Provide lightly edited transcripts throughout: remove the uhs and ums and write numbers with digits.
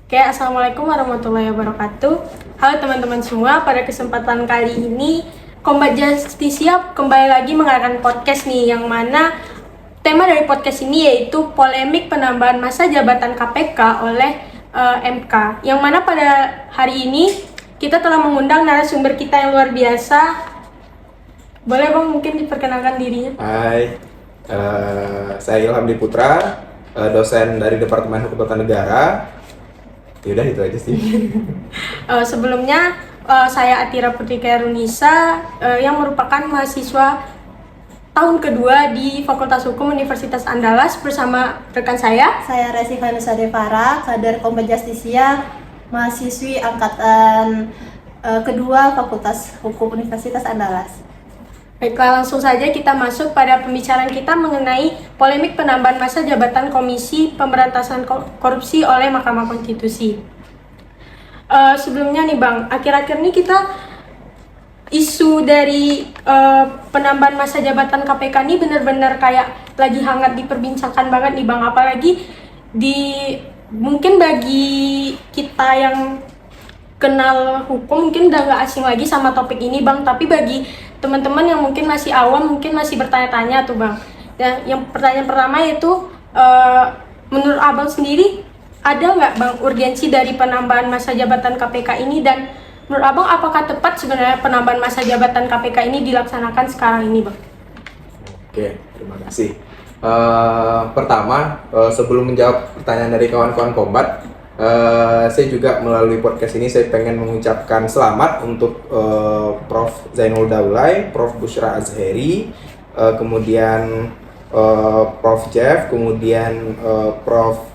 Oke, Assalamualaikum warahmatullahi wabarakatuh. Halo teman-teman semua, pada kesempatan kali ini Kombat Justisia kembali lagi mengadakan podcast nih, yang mana tema dari podcast ini yaitu polemik penambahan masa jabatan KPK oleh MK. Yang mana pada hari ini kita telah mengundang narasumber kita yang luar biasa. Boleh Bang mungkin diperkenalkan dirinya? Hai, saya Ilham Dwi Putra, dosen dari Departemen Hukum Tata Negara. Yaudah itu aja sih. Sebelumnya saya Atira Putri Kairunisa yang merupakan mahasiswa tahun kedua di Fakultas Hukum Universitas Andalas bersama rekan saya. Saya Resi Vanusa Devara, kader Kombat Justisia, mahasiswi angkatan kedua Fakultas Hukum Universitas Andalas. Baiklah, langsung saja kita masuk pada pembicaraan kita mengenai polemik penambahan masa jabatan Komisi Pemberantasan Korupsi oleh Mahkamah Konstitusi. Sebelumnya nih Bang, akhir-akhir ini kita isu dari penambahan masa jabatan KPK ini benar-benar kayak lagi hangat diperbincangkan banget nih Bang, apalagi mungkin bagi kita yang kenal hukum mungkin udah nggak asing lagi sama topik ini Bang, tapi bagi teman-teman yang mungkin masih awam, mungkin masih bertanya-tanya tuh Bang. Dan yang pertanyaan pertama yaitu menurut Abang sendiri ada nggak Bang urgensi dari penambahan masa jabatan KPK ini, dan menurut Abang apakah tepat sebenarnya penambahan masa jabatan KPK ini dilaksanakan sekarang ini Bang? Oke, terima kasih. Pertama, sebelum menjawab pertanyaan dari kawan-kawan Kombat, saya juga melalui podcast ini saya pengen mengucapkan selamat untuk Prof. Zainul Daulay, Prof. Bushra Azhari, kemudian Prof. Jeff, kemudian Prof.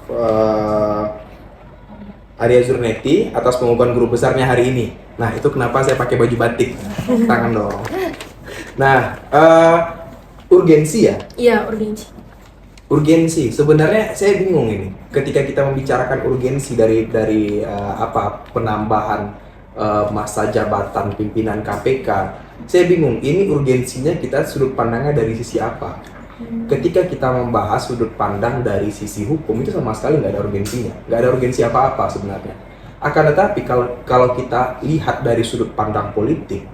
Arya Zurneti atas pengukuhan guru besarnya hari ini. Nah, itu kenapa saya pakai baju batik. Tangan dong. Nah, urgensi ya? Iya, urgensi. Urgensi, sebenarnya saya bingung ini ketika kita membicarakan urgensi dari penambahan masa jabatan pimpinan KPK. Saya bingung ini urgensinya kita sudut pandangnya dari sisi apa. Ketika kita membahas sudut pandang dari sisi hukum itu sama sekali nggak ada urgensinya, nggak ada urgensi apa-apa sebenarnya. Akan tetapi kalau kita lihat dari sudut pandang politik,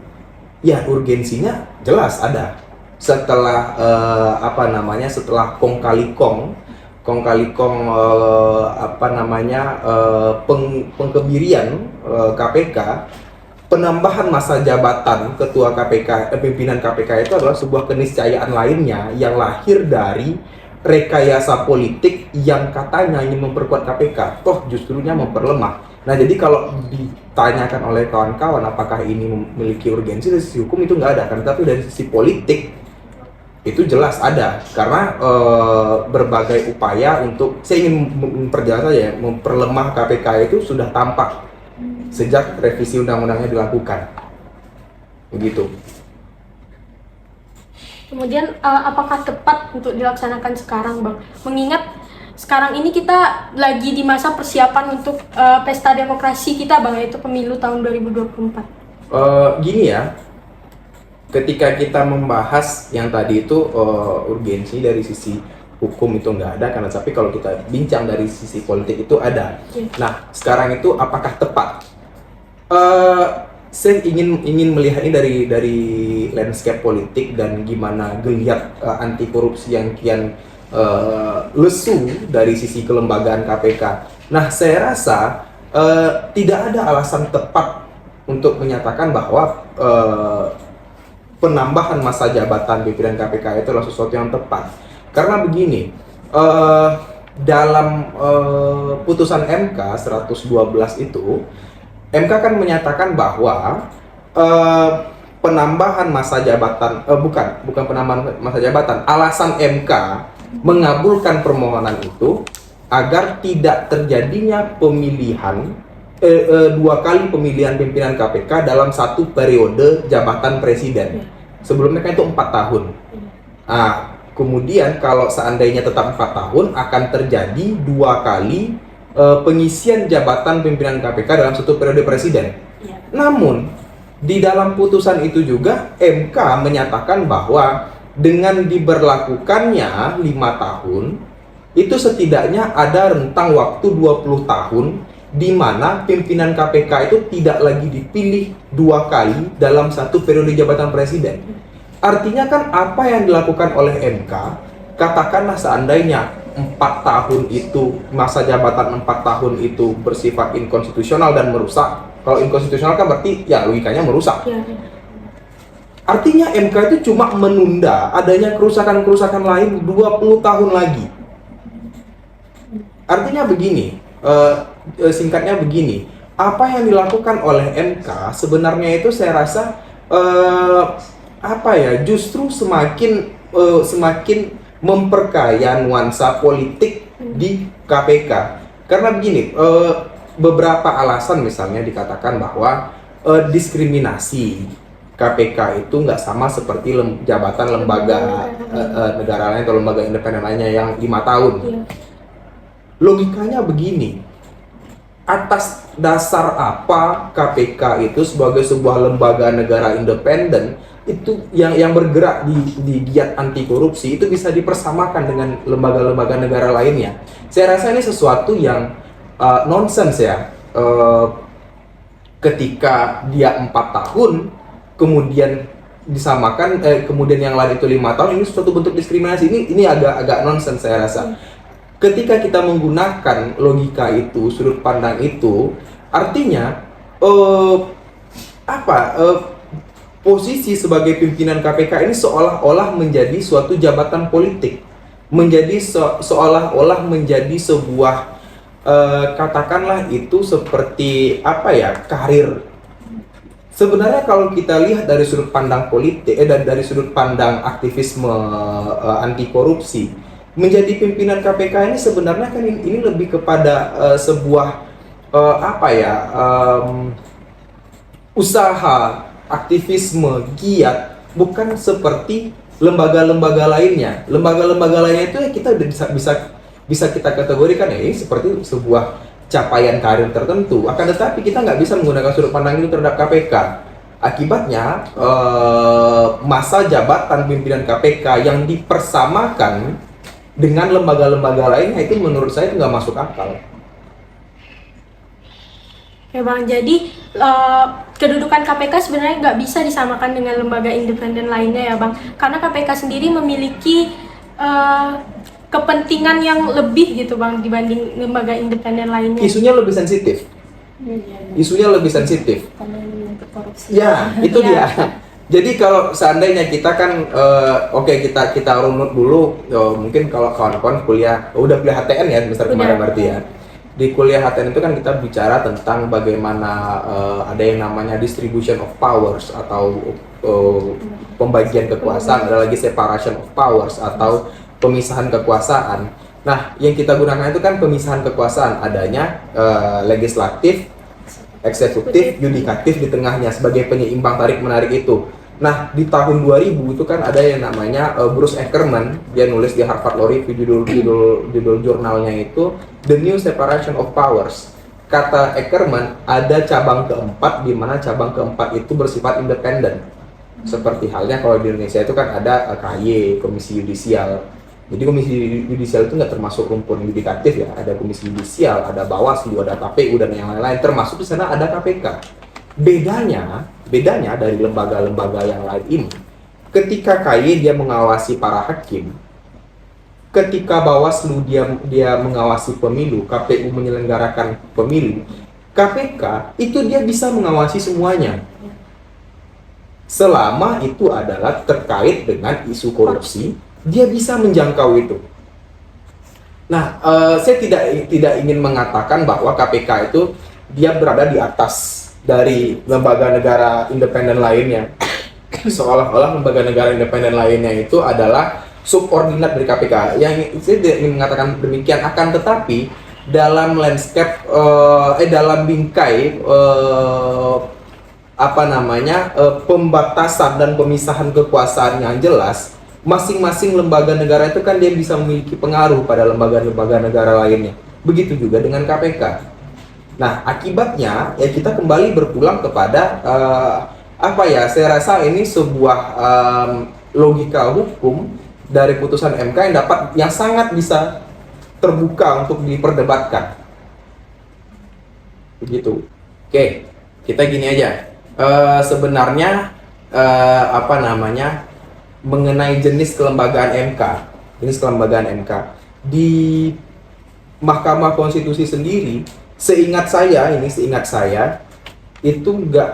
ya urgensinya jelas ada. Setelah setelah kong kali kong pengkebirian KPK, penambahan masa jabatan ketua KPK, pimpinan KPK itu adalah sebuah keniscayaan lainnya yang lahir dari rekayasa politik yang katanya ingin memperkuat KPK, toh justrunya memperlemah. Nah, jadi kalau ditanyakan oleh kawan-kawan apakah ini memiliki urgensi dari sisi hukum, itu nggak ada kan, tapi dari sisi politik itu jelas ada, karena berbagai upaya untuk, saya ingin memperjelas saja, memperlemah KPK itu sudah tampak sejak revisi undang-undangnya dilakukan, begitu. Kemudian apakah tepat untuk dilaksanakan sekarang Bang? Mengingat sekarang ini kita lagi di masa persiapan untuk pesta demokrasi kita Bang, yaitu pemilu tahun 2024. Gini ya, ketika kita membahas yang tadi itu urgensi dari sisi hukum itu nggak ada, karena tapi kalau kita bincang dari sisi politik itu ada. Nah, sekarang itu apakah tepat? Saya ingin melihat ini dari landscape politik dan gimana geliat anti korupsi yang kian lesu dari sisi kelembagaan KPK. Nah, saya rasa tidak ada alasan tepat untuk menyatakan bahwa penambahan masa jabatan pimpinan KPK itu adalah sesuatu yang tepat. Karena begini, dalam putusan MK 112 itu, MK kan menyatakan bahwa penambahan masa jabatan, bukan penambahan masa jabatan, alasan MK mengabulkan permohonan itu agar tidak terjadinya pemilihan dua kali pemilihan pimpinan KPK dalam satu periode jabatan presiden. Sebelumnya kan itu 4 tahun. Nah, kemudian kalau seandainya tetap 4 tahun, akan terjadi 2 kali pengisian jabatan pimpinan KPK dalam satu periode presiden. Namun, di dalam putusan itu juga MK menyatakan bahwa dengan diberlakukannya 5 tahun, itu setidaknya ada rentang waktu 20 tahun di mana pimpinan KPK itu tidak lagi dipilih 2 kali dalam satu periode jabatan presiden. Artinya kan apa yang dilakukan oleh MK, katakanlah seandainya 4 tahun itu, masa jabatan 4 tahun itu bersifat inkonstitusional dan merusak. Kalau inkonstitusional kan berarti ya logikanya merusak. Ya. Artinya MK itu cuma menunda adanya kerusakan-kerusakan lain 20 tahun lagi. Artinya begini, singkatnya begini, apa yang dilakukan oleh MK sebenarnya itu saya rasa justru semakin memperkaya nuansa politik di KPK. Karena begini, beberapa alasan misalnya dikatakan bahwa diskriminasi KPK itu nggak sama seperti jabatan lembaga negara lain atau lembaga independen lainnya yang 5 tahun. Iya. Logikanya begini, atas dasar apa KPK itu sebagai sebuah lembaga negara independen itu yang bergerak di giat anti korupsi itu bisa dipersamakan dengan lembaga-lembaga negara lainnya? Saya rasa ini sesuatu yang nonsens ya. Ketika dia 4 tahun kemudian disamakan, kemudian yang lain itu 5 tahun, ini suatu bentuk diskriminasi. Ini agak nonsens saya rasa. Ketika kita menggunakan logika itu, sudut pandang itu, artinya posisi sebagai pimpinan KPK ini seolah-olah menjadi suatu jabatan politik, menjadi seolah-olah menjadi sebuah katakanlah itu seperti karir. Sebenarnya kalau kita lihat dari sudut pandang politik, dari sudut pandang aktivisme anti korupsi, menjadi pimpinan KPK ini sebenarnya kan ini lebih kepada sebuah usaha aktivisme giat, bukan seperti lembaga-lembaga lainnya. Lembaga-lembaga lainnya itu kita bisa kita kategorikan ini seperti sebuah capaian karir tertentu. Akan tetapi kita nggak bisa menggunakan sudut pandang itu terhadap KPK. Akibatnya masa jabatan pimpinan KPK yang dipersamakan dengan lembaga-lembaga lainnya itu menurut saya itu nggak masuk akal. Ya Bang, jadi kedudukan KPK sebenarnya nggak bisa disamakan dengan lembaga independen lainnya ya Bang, karena KPK sendiri memiliki kepentingan yang lebih gitu Bang dibanding lembaga independen lainnya. Isunya lebih sensitif. Isunya lebih sensitif. Ya, itu dia. Jadi kalau seandainya kita kan kita runut dulu, mungkin kalau kawan-kawan udah kuliah HTN ya semester kemarin berarti ya. Di kuliah HTN itu kan kita bicara tentang bagaimana ada yang namanya distribution of powers atau pembagian kekuasaan, ada lagi separation of powers atau pemisahan kekuasaan. Nah, yang kita gunakan itu kan pemisahan kekuasaan, adanya legislatif, eksekutif, yudikatif di tengahnya sebagai penyeimbang tarik-menarik itu. Nah, di tahun 2000 itu kan ada yang namanya Bruce Ackerman, dia nulis di Harvard Law Review, judul jurnalnya itu The New Separation of Powers. Kata Ackerman, ada cabang keempat di mana cabang keempat itu bersifat independen. Seperti halnya kalau di Indonesia itu kan ada KY, Komisi Yudisial. Jadi Komisi Yudisial itu nggak termasuk rumpun yudikatif ya, ada Komisi Yudisial, ada Bawaslu, ada KPU dan yang lain-lain. Termasuk di sana ada KPK. Bedanya dari lembaga-lembaga yang lain ini, ketika KY dia mengawasi para hakim, ketika Bawaslu dia mengawasi pemilu, KPU menyelenggarakan pemilu, KPK itu dia bisa mengawasi semuanya. Selama itu adalah terkait dengan isu korupsi, dia bisa menjangkau itu. Nah, saya tidak ingin mengatakan bahwa KPK itu dia berada di atas dari lembaga negara independen lainnya, seolah-olah lembaga negara independen lainnya itu adalah subordinat dari KPK. Yang saya tidak ingin mengatakan demikian, akan tetapi dalam landscape dalam bingkai pembatasan dan pemisahan kekuasaan yang jelas, masing-masing lembaga negara itu kan dia bisa memiliki pengaruh pada lembaga-lembaga negara lainnya. Begitu juga dengan KPK. Nah, akibatnya ya kita kembali berpulang kepada saya rasa ini sebuah logika hukum dari putusan MK yang sangat bisa terbuka untuk diperdebatkan. begitu. Oke, kita gini aja. Sebenarnya apa namanya, mengenai jenis kelembagaan MK, di Mahkamah Konstitusi sendiri, seingat saya itu nggak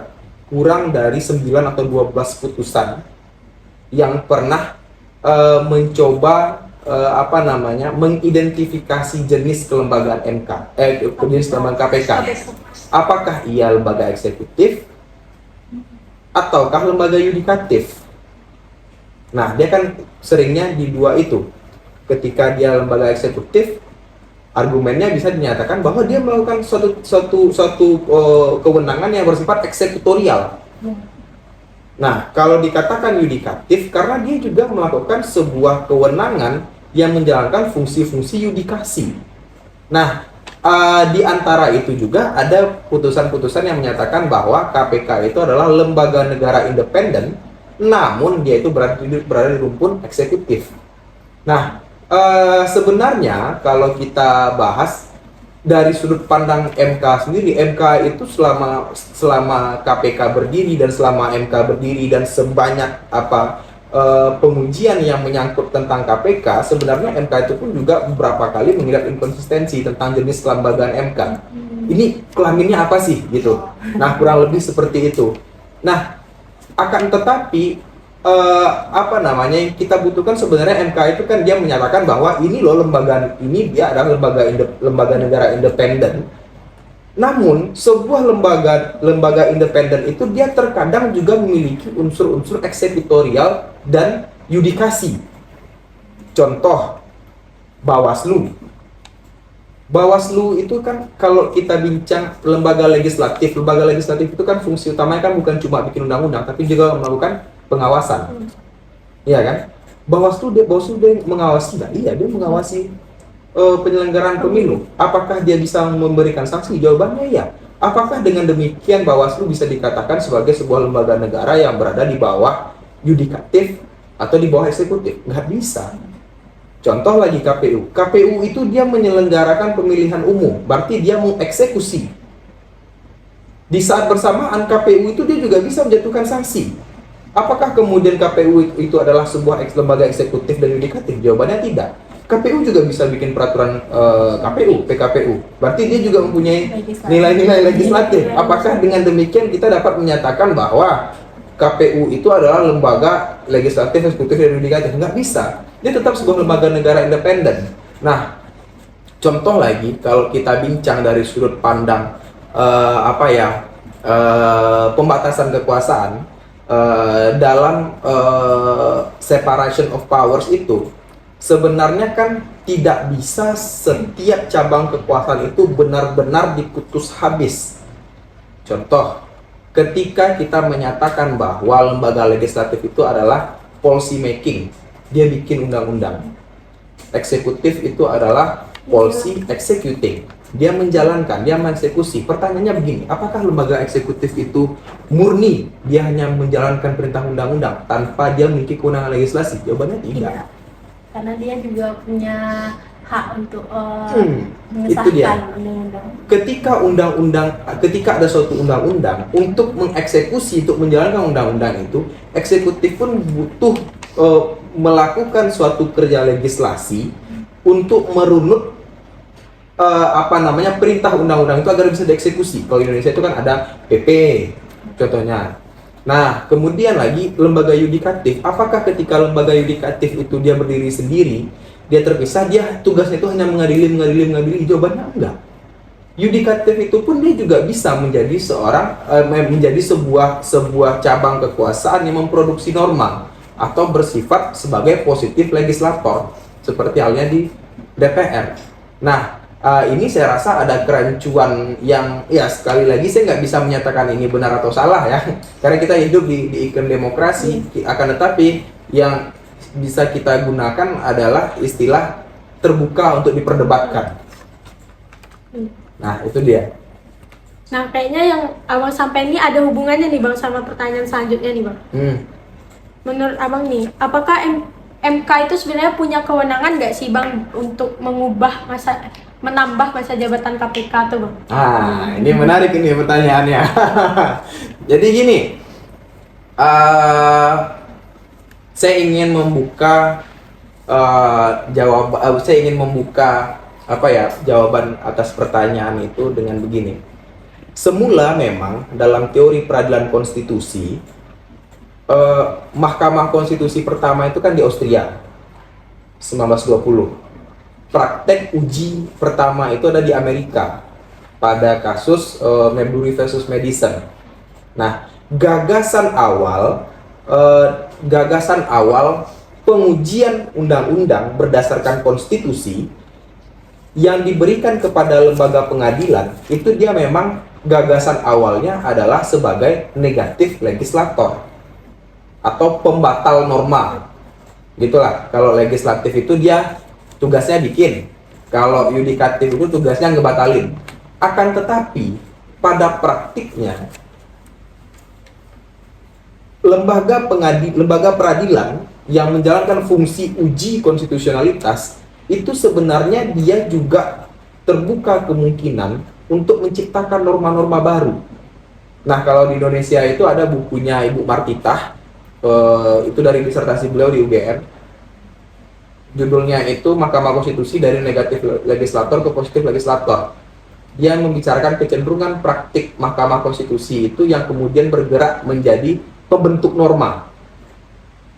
kurang dari 9 atau 12 putusan yang pernah mencoba apa namanya, mengidentifikasi jenis kelembagaan MK, jenis kelembagaan KPK. Apakah ia lembaga eksekutif ataukah lembaga yudikatif? Nah, dia kan seringnya di dua itu. Ketika dia lembaga eksekutif, argumennya bisa dinyatakan bahwa dia melakukan suatu kewenangan yang bersifat eksekutorial. Nah, kalau dikatakan yudikatif, karena dia juga melakukan sebuah kewenangan yang menjalankan fungsi-fungsi yudikasi. Nah, di antara itu juga ada putusan-putusan yang menyatakan bahwa KPK itu adalah lembaga negara independen, namun dia itu berada di rumpun eksekutif. Nah, sebenarnya kalau kita bahas dari sudut pandang MK sendiri, MK itu selama KPK berdiri dan selama MK berdiri dan sebanyak pengujian yang menyangkut tentang KPK, sebenarnya MK itu pun juga beberapa kali mengira inkonsistensi tentang jenis kelembagaan MK. Ini kelaminnya apa sih gitu? Nah, kurang lebih seperti itu. Nah, akan tetapi apa namanya, yang kita butuhkan sebenarnya, MK itu kan dia menyatakan bahwa ini loh lembaga ini, dia adalah lembaga negara independen. Namun sebuah lembaga independen itu dia terkadang juga memiliki unsur-unsur eksekutorial dan yudikasi. Contoh, Bawaslu. Bawaslu itu kan kalau kita bincang lembaga legislatif itu kan fungsi utamanya kan bukan cuma bikin undang-undang, tapi juga melakukan pengawasan. Iya kan? Bawaslu dia mengawasi nggak? Iya, dia mengawasi penyelenggaraan pemilu. Apakah dia bisa memberikan sanksi? Jawabannya ya. Apakah dengan demikian Bawaslu bisa dikatakan sebagai sebuah lembaga negara yang berada di bawah yudikatif atau di bawah eksekutif? Nggak bisa. Contoh lagi KPU. KPU itu dia menyelenggarakan pemilihan umum, berarti dia mengeksekusi. Di saat bersamaan KPU itu dia juga bisa menjatuhkan sanksi. Apakah kemudian KPU itu adalah sebuah lembaga eksekutif dan yudikatif? Jawabannya tidak. KPU juga bisa bikin peraturan PKPU. Berarti dia juga mempunyai nilai-nilai legislatif. Apakah dengan demikian kita dapat menyatakan bahwa KPU itu adalah lembaga legislatif, eksekutif, dan yudikatif? Nggak bisa. Dia tetap sebuah lembaga negara independen. Nah, contoh lagi kalau kita bincang dari sudut pandang pembatasan kekuasaan dalam separation of powers itu, sebenarnya kan tidak bisa setiap cabang kekuasaan itu benar-benar dikutus habis. Contoh, ketika kita menyatakan bahwa lembaga legislatif itu adalah policy making, dia bikin undang-undang. Eksekutif itu adalah policy executing, dia menjalankan, dia mengeksekusi. Pertanyaannya begini, apakah lembaga eksekutif itu murni dia hanya menjalankan perintah undang-undang tanpa dia memiliki kewenangan legislasi? Jawabannya tidak. Karena dia juga punya hak untuk itu dia. mengesahkan undang-undang. Ketika ada suatu undang-undang, untuk mengeksekusi, untuk menjalankan undang-undang itu, eksekutif pun butuh melakukan suatu kerja legislasi untuk merunut perintah undang-undang itu agar bisa dieksekusi. Kalau di Indonesia itu kan ada PP contohnya. Nah, kemudian lagi lembaga yudikatif. Apakah ketika lembaga yudikatif itu dia berdiri sendiri, dia terpisah, dia tugasnya itu hanya mengadili? Jawabannya enggak. Yudikatif itu pun dia juga bisa menjadi sebuah cabang kekuasaan yang memproduksi norma atau bersifat sebagai positif legislator, seperti halnya di DPR. Nah, ini saya rasa ada kerancuan yang, ya sekali lagi saya nggak bisa menyatakan ini benar atau salah ya, karena kita hidup di iklim demokrasi. Akan tetapi yang bisa kita gunakan adalah istilah terbuka untuk diperdebatkan. Nah, itu dia. Nah, kayaknya yang abang sampai ini ada hubungannya nih bang sama pertanyaan selanjutnya nih bang. Menurut abang nih, apakah MK itu sebenarnya punya kewenangan nggak sih bang untuk mengubah menambah masa jabatan KPK tuh Bang? Ini menarik ini pertanyaannya. Jadi gini, saya ingin membuka jawaban atas pertanyaan itu dengan begini. Semula memang dalam teori peradilan konstitusi, Mahkamah Konstitusi pertama itu kan di Austria 1920. Praktek uji pertama itu ada di Amerika pada kasus Marbury versus Madison. Nah, gagasan awal pengujian undang-undang berdasarkan konstitusi yang diberikan kepada lembaga pengadilan itu dia memang gagasan awalnya adalah sebagai negatif legislator atau pembatal norma. Gitulah, kalau legislatif itu dia tugasnya bikin, kalau yudikatif itu tugasnya ngebatalin. Akan tetapi pada praktiknya lembaga peradilan yang menjalankan fungsi uji konstitusionalitas itu sebenarnya dia juga terbuka kemungkinan untuk menciptakan norma-norma baru. Nah, kalau di Indonesia itu ada bukunya Ibu Martitah, itu dari disertasi beliau di UGM. Judulnya itu Mahkamah Konstitusi dari Negatif Legislator ke Positif Legislator. Dia membicarakan kecenderungan praktik Mahkamah Konstitusi itu yang kemudian bergerak menjadi pembentuk norma.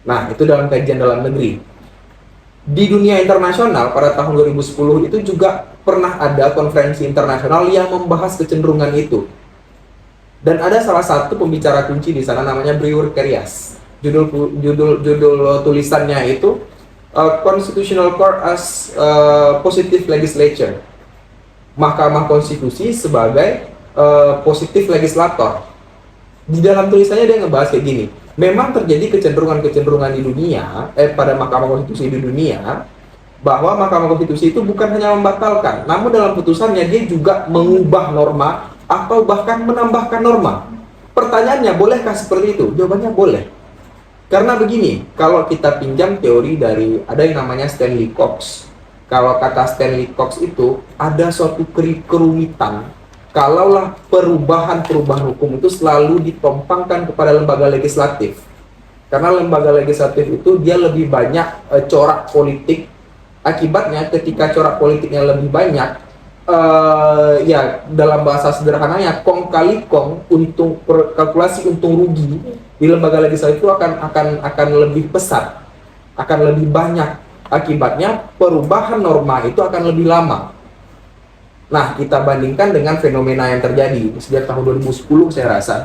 Nah, itu dalam kajian dalam negeri. Di dunia internasional pada tahun 2010 itu juga pernah ada konferensi internasional yang membahas kecenderungan itu. Dan ada salah satu pembicara kunci di sana namanya Brewer Kerias. Judul tulisannya itu Constitutional Court as Positive Legislature. Mahkamah Konstitusi sebagai positif legislator. Di dalam tulisannya dia ngebahas kayak gini. Memang terjadi kecenderungan di dunia, pada Mahkamah Konstitusi di dunia, bahwa Mahkamah Konstitusi itu bukan hanya membatalkan, namun dalam putusannya dia juga mengubah norma atau bahkan menambahkan norma. Pertanyaannya, bolehkah seperti itu? Jawabannya boleh. Karena begini, kalau kita pinjam teori dari, ada yang namanya Stanley Cox. Kalau kata Stanley Cox itu, ada suatu kerumitan kalaulah perubahan hukum itu selalu ditompangkan kepada lembaga legislatif. Karena lembaga legislatif itu dia lebih banyak corak politik. Akibatnya ketika corak politiknya lebih banyak, ya dalam bahasa sederhananya kong kali kong, kalkulasi untung rugi di lembaga legislatif itu akan lebih besar, akan lebih banyak. Akibatnya perubahan norma itu akan lebih lama. Nah, kita bandingkan dengan fenomena yang terjadi sejak tahun 2010 saya rasa.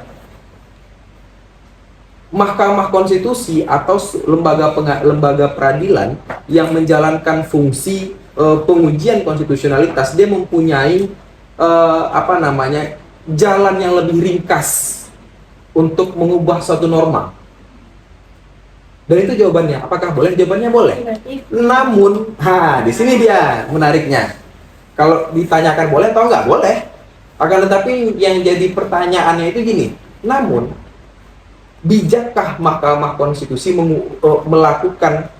Mahkamah Konstitusi atau lembaga peradilan yang menjalankan fungsi pengujian konstitusionalitas, dia mempunyai jalan yang lebih ringkas untuk mengubah suatu norma. Dan itu jawabannya. Apakah boleh? Jawabannya boleh. Namun, di sini dia menariknya. Kalau ditanyakan boleh atau nggak boleh, akan tetapi yang jadi pertanyaannya itu gini. Namun, bijakkah Mahkamah Konstitusi melakukan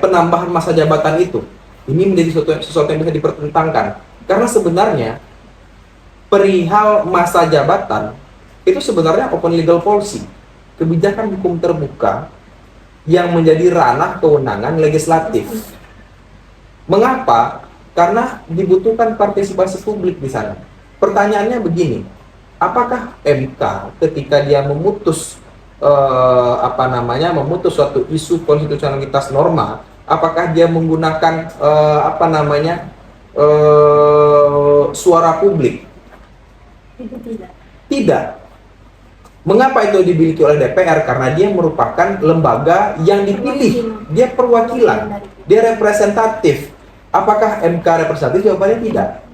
penambahan masa jabatan itu? Ini menjadi sesuatu yang bisa dipertentangkan. Karena sebenarnya perihal masa jabatan itu sebenarnya open legal policy, kebijakan hukum terbuka yang menjadi ranah kewenangan legislatif. Mengapa? Karena dibutuhkan partisipasi publik di sana. Pertanyaannya begini, apakah MK ketika dia memutus suatu isu konstitusionalitas norma, apakah dia menggunakan suara publik? Itu tidak. Tidak. Mengapa itu dimiliki oleh DPR? Karena dia merupakan lembaga yang dipilih, dia perwakilan, dia representatif. Apakah MK representatif? Jawabannya tidak.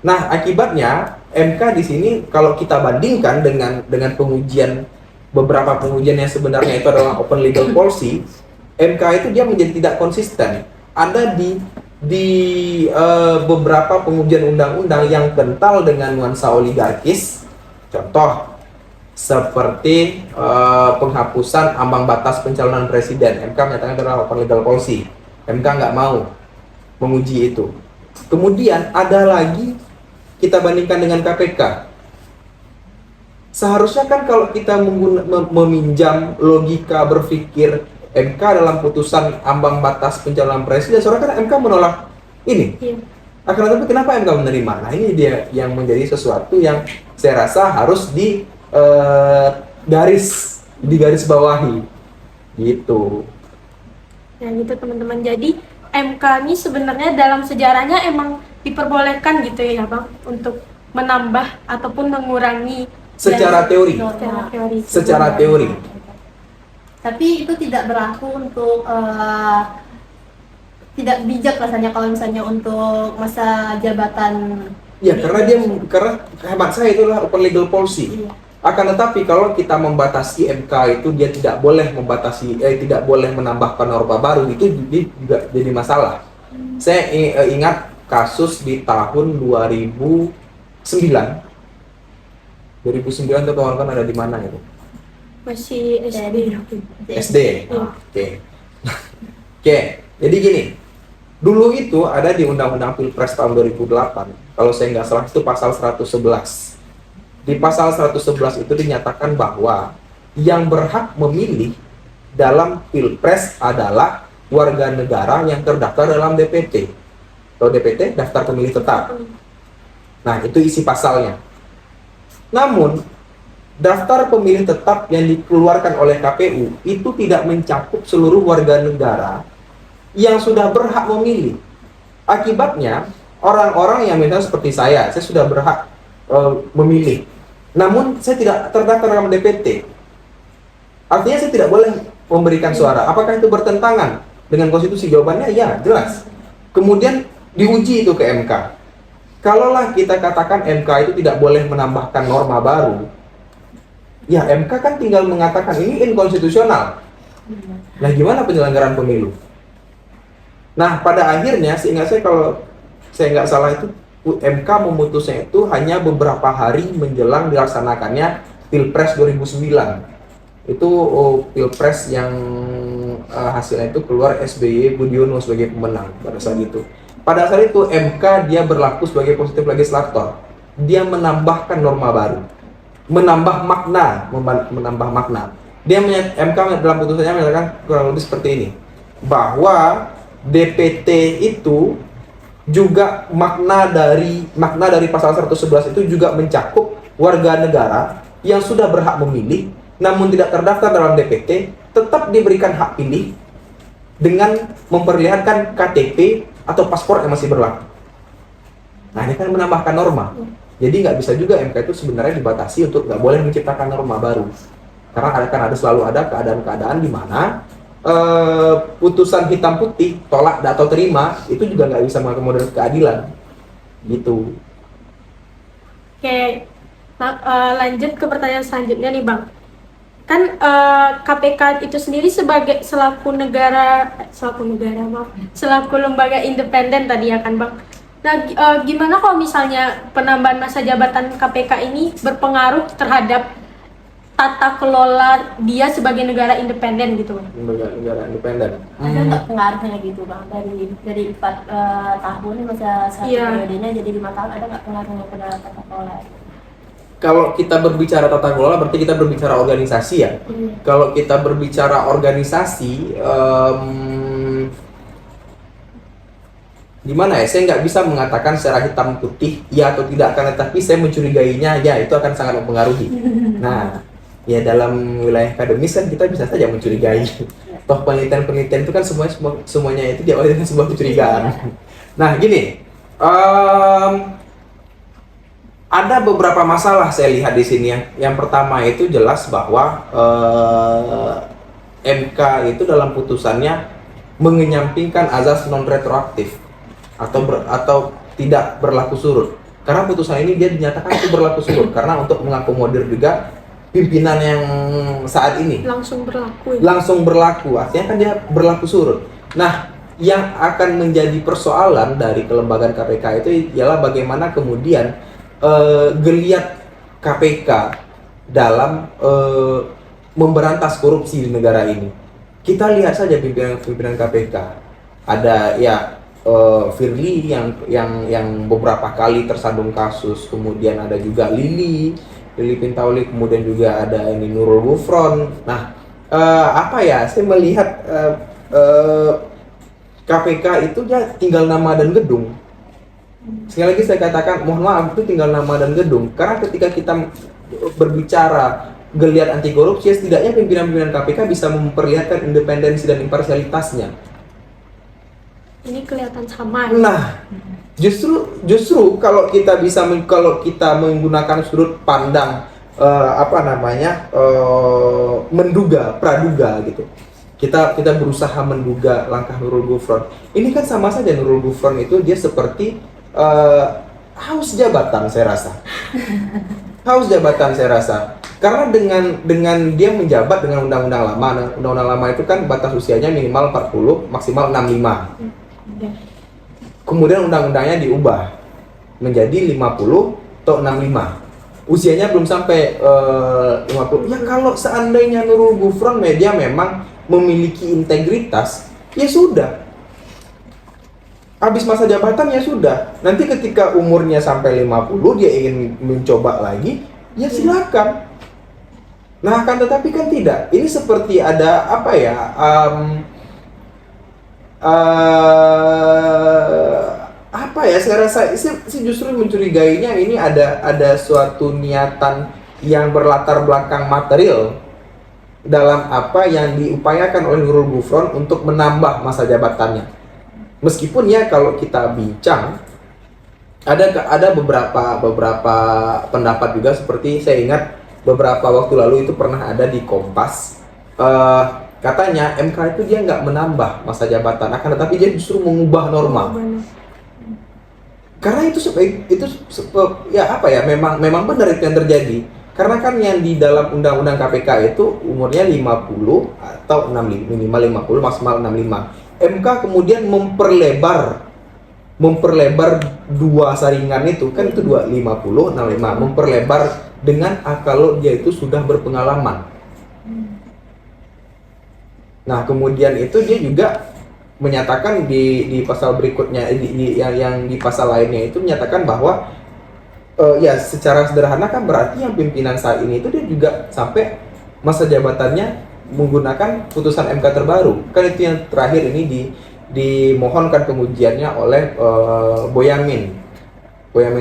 Nah, akibatnya MK di sini kalau kita bandingkan dengan beberapa pengujian yang sebenarnya itu adalah open legal policy, MK itu dia menjadi tidak konsisten. Ada di beberapa pengujian undang-undang yang kental dengan nuansa oligarkis. Contoh seperti penghapusan ambang batas pencalonan presiden. MK menyatakan itu adalah open legal policy. MK nggak mau menguji itu. Kemudian ada lagi kita bandingkan dengan KPK. Seharusnya kan kalau kita meminjam logika berpikir MK dalam putusan ambang batas pencalonan presiden, soalnya kan MK menolak ini. Iya. Akan tetapi kenapa MK menerima? Nah, ini dia yang menjadi sesuatu yang saya rasa harus digaris bawahi gitu. Ya gitu teman-teman. Jadi MK ini sebenarnya dalam sejarahnya emang diperbolehkan gitu ya Bang untuk menambah ataupun mengurangi Secara teori. Secara teori. Tapi itu tidak berlaku untuk tidak bijak rasanya kalau misalnya untuk masa jabatan. Ya, karena hemat saya itulah open legal policy. Iya. Akan tetapi kalau kita membatasi MK itu dia tidak boleh tidak boleh menambahkan norma baru, itu juga jadi masalah. Saya ingat kasus di tahun 2009 tuh kawan-kawan ada di mana itu? masih SD. SD. Oke. Oke. Jadi gini. Dulu itu ada di Undang-Undang Pilpres tahun 2008. Kalau saya nggak salah itu pasal 111. Di pasal 111 itu dinyatakan bahwa yang berhak memilih dalam Pilpres adalah warga negara yang terdaftar dalam DPT. Atau DPT, daftar pemilih tetap. Nah, itu isi pasalnya. Namun, daftar pemilih tetap yang dikeluarkan oleh KPU itu tidak mencakup seluruh warga negara yang sudah berhak memilih. Akibatnya, orang-orang yang misalnya seperti saya sudah berhak memilih. Namun, saya tidak terdaftar dalam DPT. Artinya saya tidak boleh memberikan suara. Apakah itu bertentangan dengan konstitusi? Jawabannya ya, jelas. Kemudian diuji itu ke MK. Kalaulah kita katakan MK itu tidak boleh menambahkan norma baru, ya MK kan tinggal mengatakan ini inkonstitusional. Nah, gimana penyelenggaraan pemilu? Nah, pada akhirnya seingat saya kalau saya nggak salah itu MK memutusnya itu hanya beberapa hari menjelang dilaksanakannya Pilpres 2009. Itu Pilpres yang hasilnya itu keluar SBY Budiono sebagai pemenang pada saat itu. Pada saat itu MK dia berlaku sebagai positif legislator. Dia menambahkan norma baru, menambah makna. MK dalam putusannya menyatakan kurang lebih seperti ini, bahwa DPT itu juga makna dari pasal 111 itu juga mencakup warga negara yang sudah berhak memilih namun tidak terdaftar dalam DPT tetap diberikan hak pilih dengan memperlihatkan KTP atau paspor yang masih berlaku. Nah, ini kan menambahkan norma. Jadi nggak bisa juga MK itu sebenarnya dibatasi untuk nggak boleh menciptakan norma baru. Karena selalu ada keadaan-keadaan di mana putusan hitam putih, tolak atau terima, itu juga nggak bisa mengakomodir keadilan. Gitu. Oke, lanjut ke pertanyaan selanjutnya nih Bang. Kan KPK itu sendiri selaku lembaga independen tadi ya kan Bang. Nah, gimana kalau misalnya penambahan masa jabatan KPK ini berpengaruh terhadap tata kelola dia sebagai negara independen gitu Bang? Negara independen. Ada nggak pengaruhnya gitu Bang, dari 4 tahun masa satu periodenya jadi 5 tahun, ada nggak pengaruhnya pada tata kelola? Kalau kita berbicara tata kelola berarti kita berbicara organisasi ya. Kalau kita berbicara organisasi, gimana ya? Saya nggak bisa mengatakan secara hitam putih ya atau tidak, karena tapi saya mencurigainya ya itu akan sangat mempengaruhi. Nah, ya dalam wilayah akademis kan kita bisa saja mencurigai. Toh penelitian itu kan semuanya itu diawali dengan sebuah kecurigaan. Nah, gini. Ada beberapa masalah saya lihat di sini. Yang pertama itu jelas bahwa MK itu dalam putusannya mengenyampingkan azas non retroaktif atau tidak berlaku surut. Karena putusan ini dia dinyatakan itu berlaku surut karena untuk mengakomodir juga pimpinan yang saat ini langsung berlaku. Langsung berlaku, artinya kan dia berlaku surut. Nah, yang akan menjadi persoalan dari kelembagaan KPK itu ialah bagaimana kemudian geliat KPK dalam memberantas korupsi di negara ini. Kita lihat saja pimpinan KPK. Ada ya Firly yang beberapa kali tersandung kasus, kemudian ada juga Lili Pintauli, kemudian juga ada ini Nurul Gufron. Nah, apa ya? Saya melihat KPK itu ya tinggal nama dan gedung. Sekali lagi saya katakan, mohon maaf, itu tinggal nama dan gedung. Karena ketika kita berbicara geliat anti korupsi, ya setidaknya pimpinan-pimpinan KPK bisa memperlihatkan independensi dan imparsialitasnya. Ini kelihatan sama. Nah, justru kalau kita menggunakan sudut pandang menduga, praduga gitu. Kita berusaha menduga langkah Nurul Gufron. Ini kan sama saja, Nurul Gufron itu dia seperti haus jabatan saya rasa. Haus jabatan saya rasa. Karena dengan dia menjabat dengan undang-undang lama. Undang-undang lama itu kan batas usianya minimal 40, maksimal 65. Kemudian undang-undangnya diubah menjadi 50 atau 65. Usianya belum sampai 50. Ya kalau seandainya Nurul Gufron dia memang memiliki integritas, ya sudah. Habis masa jabatan ya sudah. Nanti ketika umurnya sampai 50 dia ingin mencoba lagi, ya silakan. Nah, akan tetapi kan tidak. Ini seperti ada apa ya? Saya rasa saya justru mencurigainya ini ada suatu niatan yang berlatar belakang material dalam apa yang diupayakan oleh Nurul Gufron untuk menambah masa jabatannya. Meskipun ya kalau kita bincang ada beberapa pendapat juga, seperti saya ingat beberapa waktu lalu itu pernah ada di Kompas, katanya MK itu dia nggak menambah masa jabatan, akan tetapi dia justru mengubah norma. Karena memang benar itu yang terjadi. Karena kan yang di dalam undang-undang KPK itu umurnya 50 atau 65, minimal 50, maksimal 65. MK kemudian memperlebar dua saringan itu, kan itu 50, 65, memperlebar dengan kalau dia itu sudah berpengalaman. Nah, kemudian itu dia juga menyatakan di pasal berikutnya, yang di pasal lainnya itu menyatakan bahwa ya secara sederhana kan berarti yang pimpinan saat ini itu dia juga sampai masa jabatannya menggunakan putusan MK terbaru. Kan itu yang terakhir ini dimohonkan pengujiannya oleh Boyamin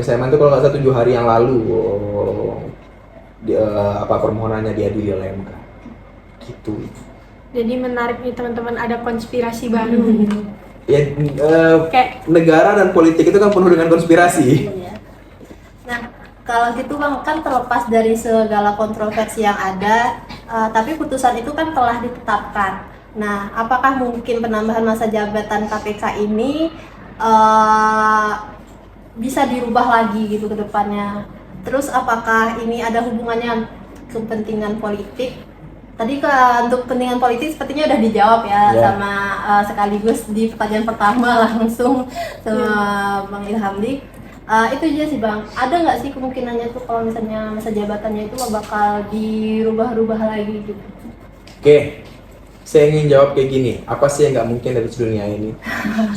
Saiman itu kalau nggak salah 7 hari yang lalu, permohonannya diadili oleh MK. Gitu. Jadi menarik nih teman-teman, ada konspirasi baru. Ya, negara dan politik itu kan penuh dengan konspirasi. Iya. Nah, kalau gitu Bang, kan terlepas dari segala kontroversi yang ada, tapi putusan itu kan telah ditetapkan. Nah, apakah mungkin penambahan masa jabatan KPK ini bisa dirubah lagi gitu ke depannya? Terus apakah ini ada hubungannya kepentingan politik? Tadi untuk kepentingan politik sepertinya udah dijawab ya, sama sekaligus di pertanyaan pertama langsung sama Bang Ilhamdi. Itu aja sih Bang, ada nggak sih kemungkinannya tuh kalau misalnya masa jabatannya itu bakal dirubah-rubah lagi gitu? Oke, saya ingin jawab kayak gini, apa sih yang nggak mungkin dari dunia ini?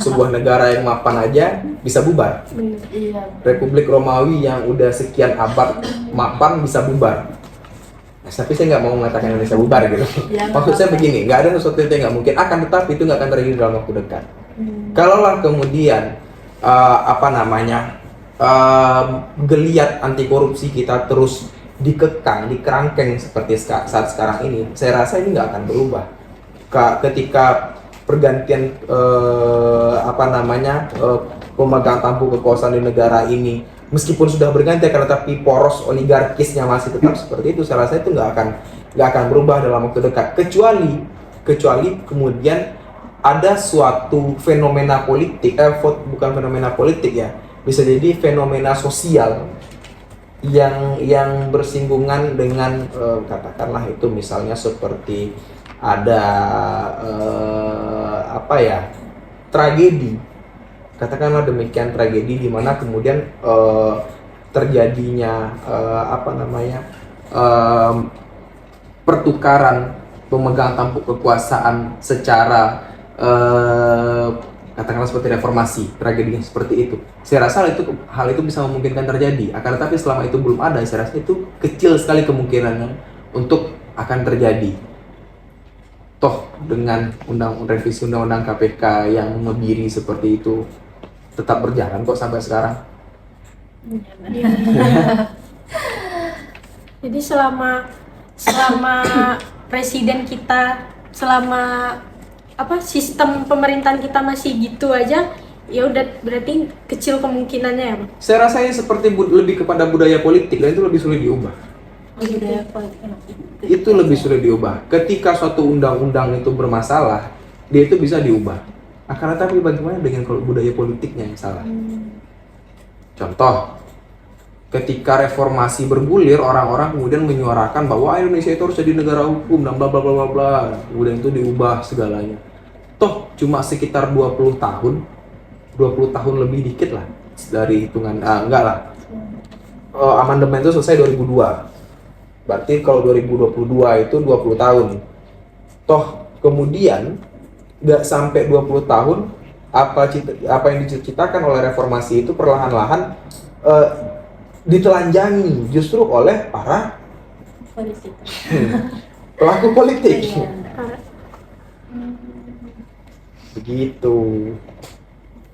Sebuah negara yang mapan aja bisa bubar. Iya. Republik Romawi yang udah sekian abad mapan bisa bubar. Nah, tapi saya nggak mau mengatakan Indonesia bubar gitu. Ya, maksud saya begini, nggak ada sesuatu yang nggak mungkin, akan tetapi itu nggak akan terjadi dalam waktu dekat. Kalaulah kemudian geliat anti korupsi kita terus dikekang, dikerangkeng seperti saat sekarang ini, saya rasa ini nggak akan berubah. Ketika pergantian pemegang tampuk kekuasaan di negara ini, meskipun sudah berganti, tapi poros oligarkisnya masih tetap seperti itu, saya rasa itu nggak akan berubah dalam waktu dekat, kecuali kemudian ada suatu fenomena politik, bukan fenomena politik ya, bisa jadi fenomena sosial yang bersinggungan dengan katakanlah itu misalnya seperti ada tragedi, katakanlah demikian, tragedi di mana kemudian terjadinya pertukaran pemegang tampuk kekuasaan secara katakanlah seperti reformasi, tragedinya seperti itu. Saya rasa hal itu bisa memungkinkan terjadi. Akan tetapi selama itu belum ada, saya rasa itu kecil sekali kemungkinannya untuk akan terjadi. Toh dengan revisi undang-undang KPK yang ngebiri seperti itu tetap berjalan kok sampai sekarang. Jadi selama presiden kita, selama sistem pemerintahan kita masih gitu aja, ya udah berarti kecil kemungkinannya ya, Bang. Saya rasanya seperti lebih kepada budaya politik dan itu lebih sulit diubah. Budaya politik Itu lebih sulit diubah. Ketika suatu undang-undang itu bermasalah, dia itu bisa diubah. Akan tetapi bagaimana dengan budaya politiknya yang salah? Contoh, ketika reformasi bergulir, orang-orang kemudian menyuarakan bahwa Indonesia itu harus jadi negara hukum dan bla bla bla bla bla. Kemudian itu diubah segalanya. Toh cuma sekitar 20 tahun lebih dikit lah dari hitungan, enggak lah. Amandemen itu selesai 2002. Berarti kalau 2022 itu 20 tahun. Toh kemudian nggak sampai 20 tahun apa yang diciptakan oleh reformasi itu perlahan-lahan ditelanjangi justru oleh para politik. pelaku politik. Begitu.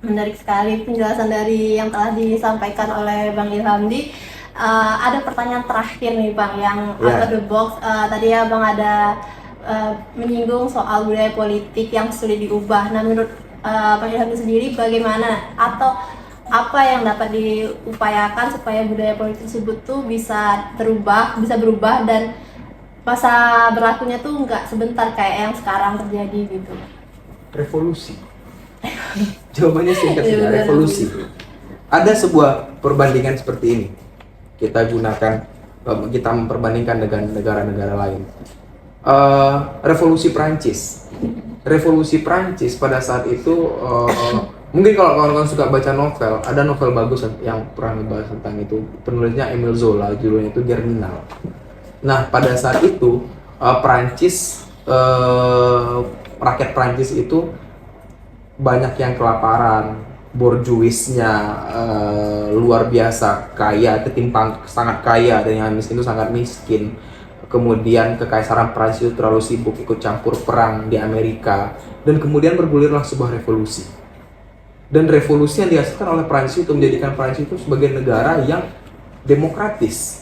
Menarik sekali penjelasan dari yang telah disampaikan oleh Bang Ilhamdi. Ada pertanyaan terakhir nih Bang yang out of the box. Tadi ya Bang ada menyinggung soal budaya politik yang sulit diubah. Nah menurut Bang Ilhamdi sendiri bagaimana atau apa yang dapat diupayakan supaya budaya politik tersebut tuh bisa berubah dan masa berlakunya tuh nggak sebentar kayak yang sekarang terjadi gitu. Revolusi. Jawabannya singkat saja, revolusi. Ada sebuah perbandingan seperti ini. Kita memperbandingkan dengan negara-negara lain. Revolusi Prancis. Revolusi Prancis pada saat itu mungkin kalau kawan-kawan suka baca novel, ada novel bagus yang pernah membahas tentang itu. Penulisnya Émile Zola, judulnya itu Germinal. Nah, pada saat itu Prancis, rakyat Prancis itu banyak yang kelaparan, borjuisnya luar biasa kaya, sangat kaya, dan yang miskin itu sangat miskin. Kemudian kekaisaran Prancis itu terlalu sibuk ikut campur perang di Amerika, dan kemudian bergulirlah sebuah revolusi. Dan revolusi yang dihasilkan oleh Prancis itu menjadikan Prancis itu sebagai negara yang demokratis.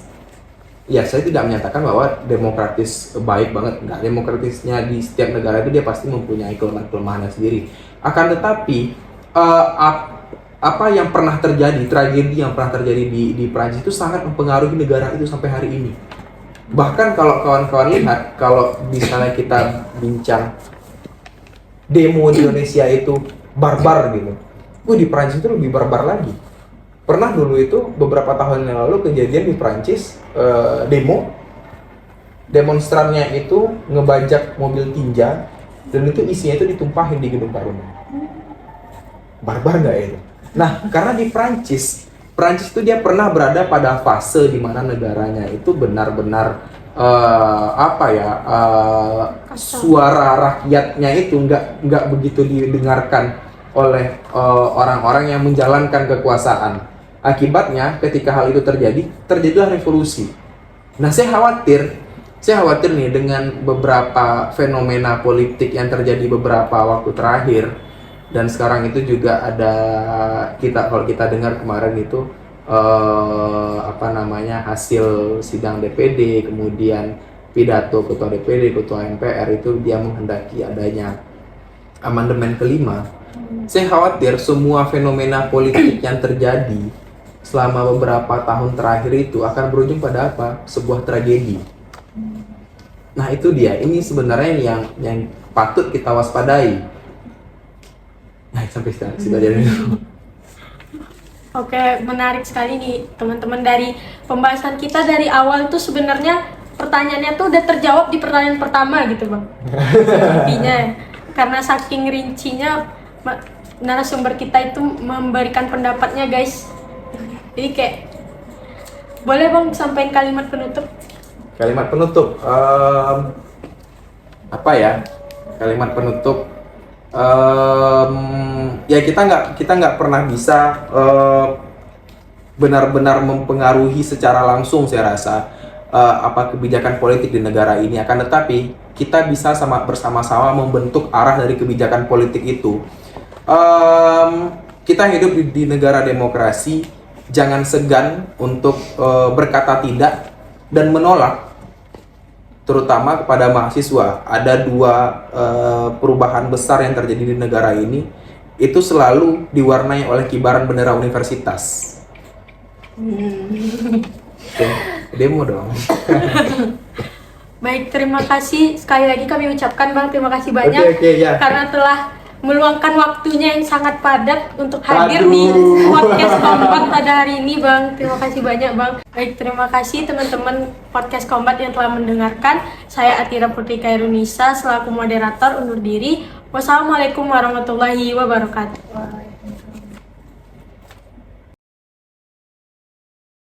Ya, saya tidak menyatakan bahwa demokratis baik banget, enggak. Demokratisnya di setiap negara itu dia pasti mempunyai kelemahan-kelemahannya sendiri. Akan tetapi apa yang pernah terjadi, tragedi yang pernah terjadi di Prancis itu sangat mempengaruhi negara itu sampai hari ini. Bahkan kalau kawan-kawan lihat, kalau misalnya kita bincang demo di Indonesia itu barbar gitu, di Prancis itu lebih barbar lagi. Pernah dulu itu beberapa tahun yang lalu kejadian di Prancis, demonstrannya itu ngebajak mobil tinja dan itu isinya itu ditumpahin di gedung parlemen. Barbar nggak itu? Nah, karena di Prancis itu dia pernah berada pada fase di mana negaranya itu benar-benar suara rakyatnya itu nggak begitu didengarkan oleh orang-orang yang menjalankan kekuasaan. Akibatnya ketika hal itu terjadilah revolusi. Nah, saya khawatir nih dengan beberapa fenomena politik yang terjadi beberapa waktu terakhir, dan sekarang itu juga ada kalau kita dengar kemarin itu hasil sidang DPD, kemudian pidato ketua DPD, ketua MPR itu dia menghendaki adanya amandemen kelima. Saya khawatir semua fenomena politik yang terjadi selama beberapa tahun terakhir itu akan berujung pada apa? Sebuah tragedi. Nah, itu dia. Ini sebenarnya yang patut kita waspadai. Nah, sampai situ aja dulu. Oke, menarik sekali nih teman-teman. Dari pembahasan kita dari awal tuh sebenarnya pertanyaannya tuh udah terjawab di pertanyaan pertama gitu Bang. Sepertinya karena saking rincinya narasumber kita itu memberikan pendapatnya guys. Jadi kayak boleh Bang sampaikan kalimat penutup? Kalimat penutup, kalimat penutup Ya kita nggak pernah bisa benar-benar mempengaruhi secara langsung, saya rasa, apa kebijakan politik di negara ini. Akan tetapi kita bisa bersama-sama membentuk arah dari kebijakan politik itu. Kita hidup di negara demokrasi, jangan segan untuk berkata tidak dan menolak, terutama kepada mahasiswa. Ada dua perubahan besar yang terjadi di negara ini, itu selalu diwarnai oleh kibaran bendera universitas. Oke, demo dong. Baik, terima kasih. Sekali lagi kami ucapkan Bang, terima kasih banyak Oke, ya. karena telah meluangkan waktunya yang sangat padat untuk hadir di Aduh. podcast Kombat pada hari ini Bang. Terima kasih banyak Bang. Baik, terima kasih teman-teman podcast Kombat yang telah mendengarkan. Saya Atira Putri Kairunisa selaku moderator undur diri. Wassalamualaikum warahmatullahi wabarakatuh.